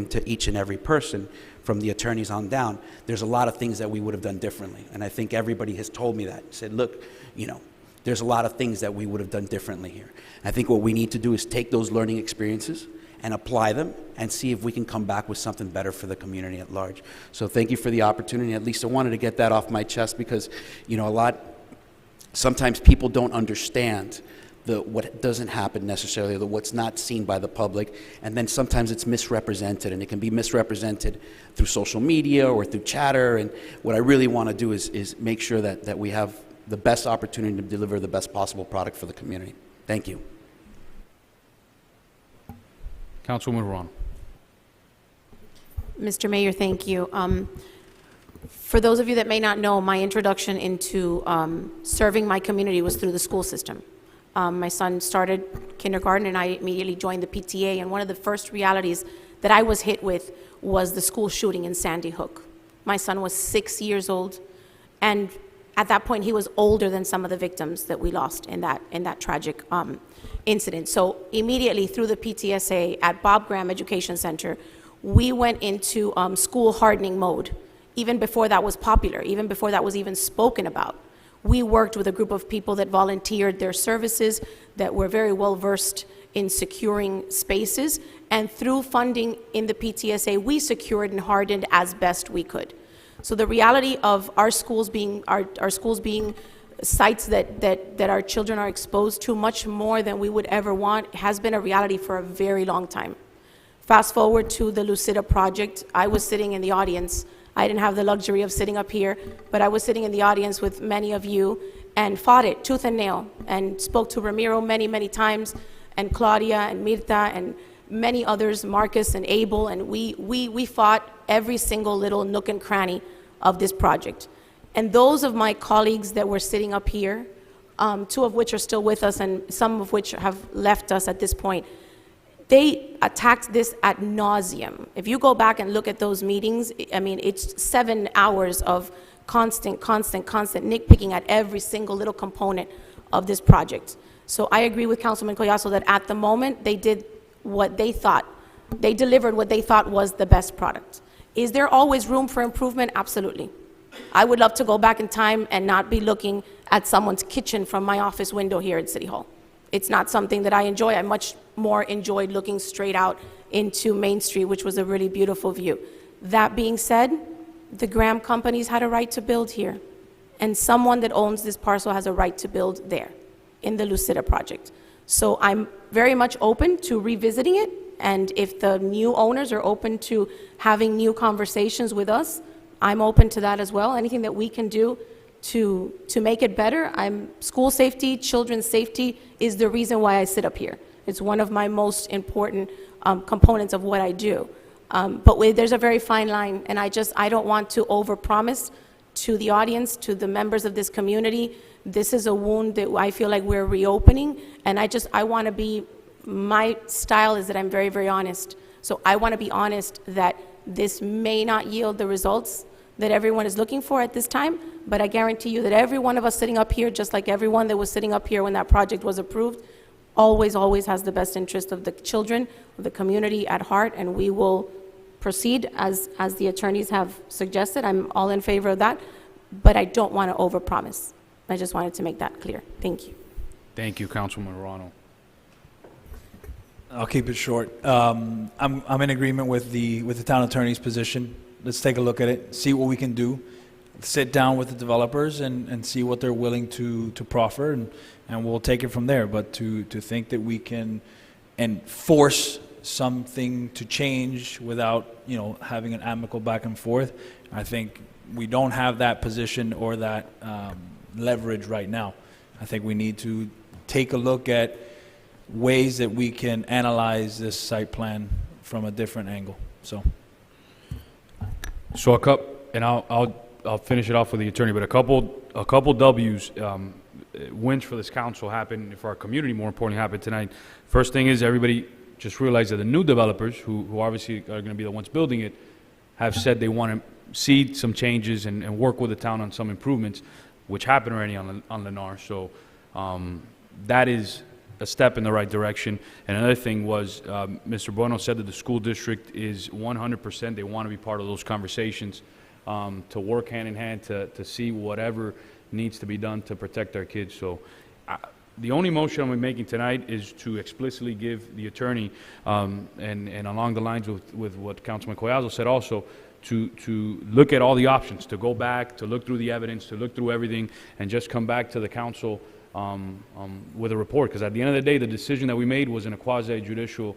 to each and every person from the attorneys on down. There's a lot of things that we would have done differently. And I think everybody has told me that. Said, look, you know, there's a lot of things that we would have done differently here. I think what we need to do is take those learning experiences and apply them and see if we can come back with something better for the community at large. So thank you for the opportunity. At least I wanted to get that off my chest because, you know, sometimes people don't understand what doesn't happen necessarily, what's not seen by the public, and then sometimes it's misrepresented, and it can be misrepresented through social media or through chatter. And what I really want to do is make sure that we have the best opportunity to deliver the best possible product for the community. Thank you. Councilwoman Ron. Mr. Mayor, thank you. For those of you that may not know, my introduction into serving my community was through the school system. My son started kindergarten and I immediately joined the PTA, and one of the first realities that I was hit with was the school shooting in Sandy Hook. My son was 6 years old, and at that point he was older than some of the victims that we lost in that tragic incident. So immediately through the PTSA at Bob Graham Education Center, we went into school hardening mode. Even before that was popular, even before that was even spoken about. We worked with a group of people that volunteered their services, that were very well versed in securing spaces, and through funding in the PTSA, we secured and hardened as best we could. So the reality of our schools being sites that our children are exposed to much more than we would ever want has been a reality for a very long time. Fast forward to the Lucida project, I was sitting in the audience. I didn't have the luxury of sitting up here, but I was sitting in the audience with many of you and fought it tooth and nail and spoke to Ramiro many, many times, and Claudia and Mirta and many others, Marcus and Abel, and we fought every single little nook and cranny of this project. And those of my colleagues that were sitting up here, two of which are still with us and some of which have left us at this point, they attacked this ad nauseum. If you go back and look at those meetings, I mean, it's 7 hours of constant nitpicking at every single little component of this project. So I agree with Councilman Collazo that at the moment, they did what they thought. They delivered what they thought was the best product. Is there always room for improvement? Absolutely. I would love to go back in time and not be looking at someone's kitchen from my office window here at City Hall. It's not something that I enjoy. I much more enjoyed looking straight out into Main Street, which was a really beautiful view. That being said, the Graham companies had a right to build here, and someone that owns this parcel has a right to build there in the Lucida project. So I'm very much open to revisiting it, and if the new owners are open to having new conversations with us, I'm open to that as well. Anything that we can do to make it better. School safety, children's safety is the reason why I sit up here. It's one of my most important components of what I do. But there's a very fine line, and I don't want to overpromise to the audience, to the members of this community. This is a wound that I feel like we're reopening, and I want to be, my style is that I'm very, very honest. So I want to be honest that this may not yield the results that everyone is looking for at this time, but I guarantee you that every one of us sitting up here, just like everyone that was sitting up here when that project was approved, always has the best interest of the children, of the community at heart, and we will proceed as the attorneys have suggested. I'm all in favor of that, but I don't want to overpromise. I just wanted to make that clear. Thank you. Thank you, Councilman Morano. I'll keep it short. I'm in agreement with the town attorney's position. Let's take a look at it, see what we can do, sit down with the developers and see what they're willing to proffer, and we'll take it from there. But to think that we can enforce something to change without, having an amicable back and forth, I think we don't have that position or that leverage right now. I think we need to take a look at ways that we can analyze this site plan from a different angle. So I'll finish it off with the attorney, but a couple W's. wins for this council happen, for our community, more importantly, happen tonight. First thing is everybody just realized that the new developers, who obviously are going to be the ones building it, have said they want to see some changes and work with the town on some improvements, which happened already on Lennar. So that is a step in the right direction. And another thing was, Mr. Bueno said that the school district is 100%, they want to be part of those conversations, to work hand in hand to see whatever needs to be done to protect our kids. So the only motion I'm making tonight is to explicitly give the attorney, and along the lines with what Councilman Collazo said also, to look at all the options, to go back, to look through the evidence, to look through everything, and just come back to the council with a report. Because at the end of the day, the decision that we made was in a quasi-judicial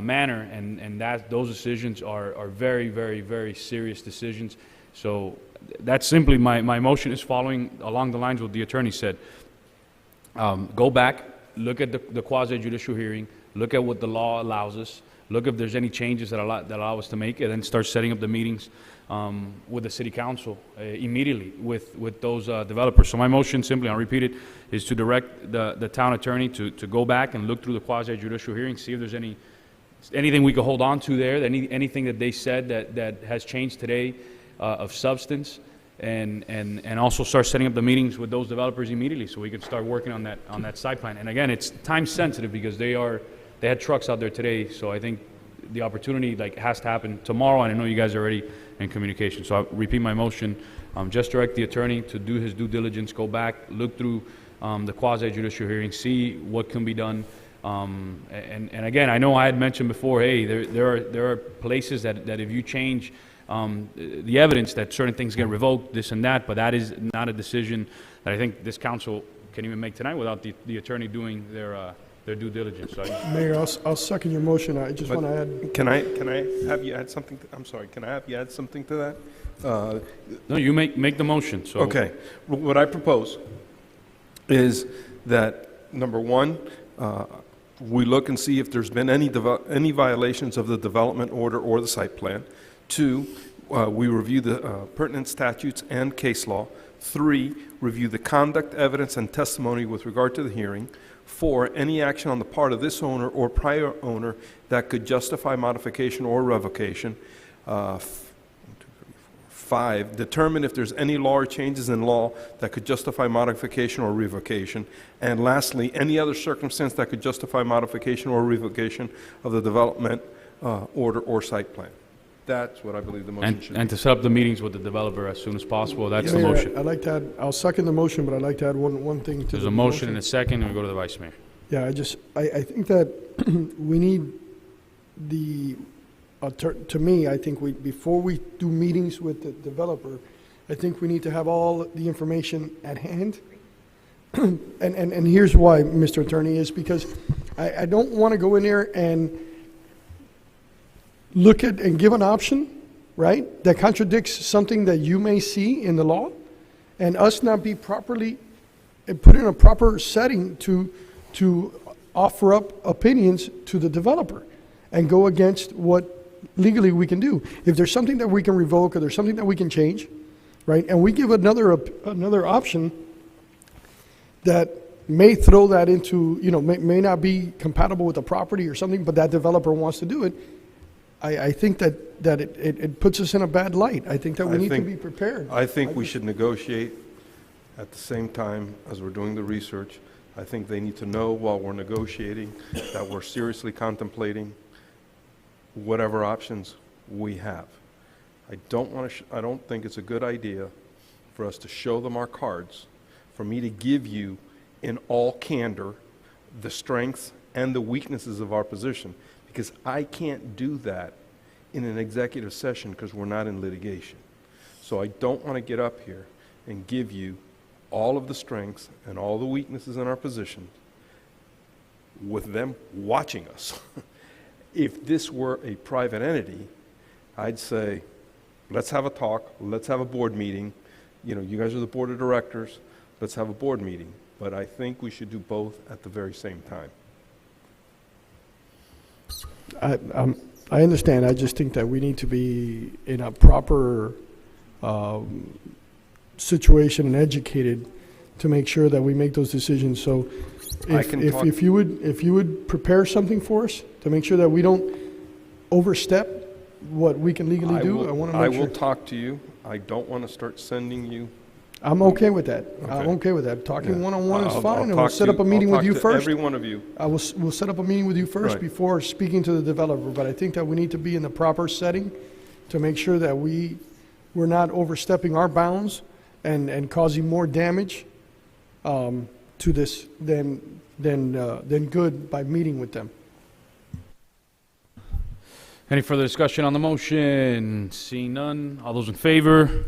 manner, and those decisions are very, very, very serious decisions. So that's simply my motion is following along the lines what the attorney said. Go back, look at the quasi-judicial hearing, look at what the law allows us, look if there's any changes that allow us to make, and then start setting up the meetings with the city council immediately with those developers. So my motion, simply, I'll repeat it, is to direct the town attorney to go back and look through the quasi-judicial hearing, see if there's anything we can hold on to there, anything that they said that has changed today of substance, and also start setting up the meetings with those developers immediately so we can start working on that site plan. And again, it's time sensitive because they had trucks out there today, so I think the opportunity has to happen tomorrow, and I know you guys are already in communication. So I'll repeat my motion, just direct the attorney to do his due diligence, go back, look through the quasi-judicial hearing, see what can be done. And again, I know I had mentioned before, hey, there are places that if you change the evidence that certain things get revoked, this and that, but that is not a decision that I think this council can even make tonight without the attorney doing their due diligence. So Mayor, I'll second your motion. I just want to add. Can I have you add something? I'm sorry. Can I have you add something to that? No, you make the motion. So okay. What I propose is that number one, we look and see if there's been any violations of the development order or the site plan. 2, we review the pertinent statutes and case law. 3, review the conduct, evidence, and testimony with regard to the hearing. 4, any action on the part of this owner or prior owner that could justify modification or revocation. 5, determine if there's any law or changes in law that could justify modification or revocation. And lastly, any other circumstance that could justify modification or revocation of the development order or site plan. That's what I believe the motion should be. And to set up the meetings with the developer as soon as possible. That's the Mayor, motion. I'd like to add, I'll second the motion, but I'd like to add one thing to There's the a motion and a second, and we go to the vice mayor. Yeah, I think that we need to me, I think before we do meetings with the developer, I think we need to have all the information at hand. And here's why, Mr. Attorney, is because I don't want to go in there and look at and give an option, right, that contradicts something that you may see in the law, and us not be properly put in a proper setting to offer up opinions to the developer and go against what legally we can do. If there's something that we can revoke or there's something that we can change, right, and we give another option that may throw that into, may not be compatible with the property or something, but that developer wants to do it, I think that it puts us in a bad light. I think that we need to be prepared. I think we should negotiate at the same time as we're doing the research. I think they need to know while we're negotiating that we're seriously contemplating whatever options we have. I don't think it's a good idea for us to show them our cards, for me to give you in all candor the strengths and the weaknesses of our position, because I can't do that in an executive session because we're not in litigation. So I don't want to get up here and give you all of the strengths and all the weaknesses in our position with them watching us. If this were a private entity, I'd say, let's have a talk, let's have a board meeting. You guys are the board of directors, let's have a board meeting. But I think we should do both at the very same time. I understand. I just think that we need to be in a proper situation and educated to make sure that we make those decisions. So I can talk- if you would prepare something for us to make sure that we don't overstep what we can legally do, I want to I make will sure. talk to you. I don't want to start sending you. I'm okay with that. I'm Okay. okay with that. Talking Yeah. one-on-one is I'll fine, and talk we'll set up a meeting with you I'll talk to first. every one of you. We'll set up a meeting with you first Right. before speaking to the developer, but I think that we need to be in the proper setting to make sure that we're not overstepping our bounds and causing more damage to this than good by meeting with them. Any further discussion on the motion? Seeing none, all those in favor?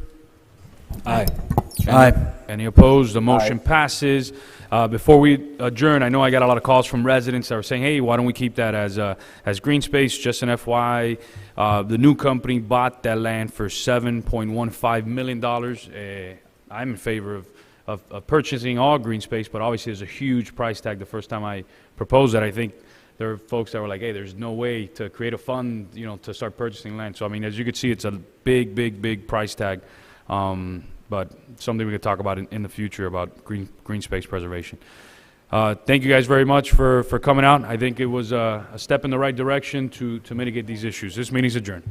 Aye. Any opposed? The motion passes. Before we adjourn, I know I got a lot of calls from residents that were saying, hey, why don't we keep that as green space? Just an FYI, the new company bought that land for $7.15 million. I'm in favor of purchasing all green space, but obviously there's a huge price tag the first time I proposed that. I think there are folks that were like, hey, there's no way to create a fund, to start purchasing land. So, I mean, as you can see, it's a big price tag. But something we could talk about in the future about green space preservation. Thank you guys very much for coming out. I think it was a step in the right direction to mitigate these issues. This meeting's adjourned.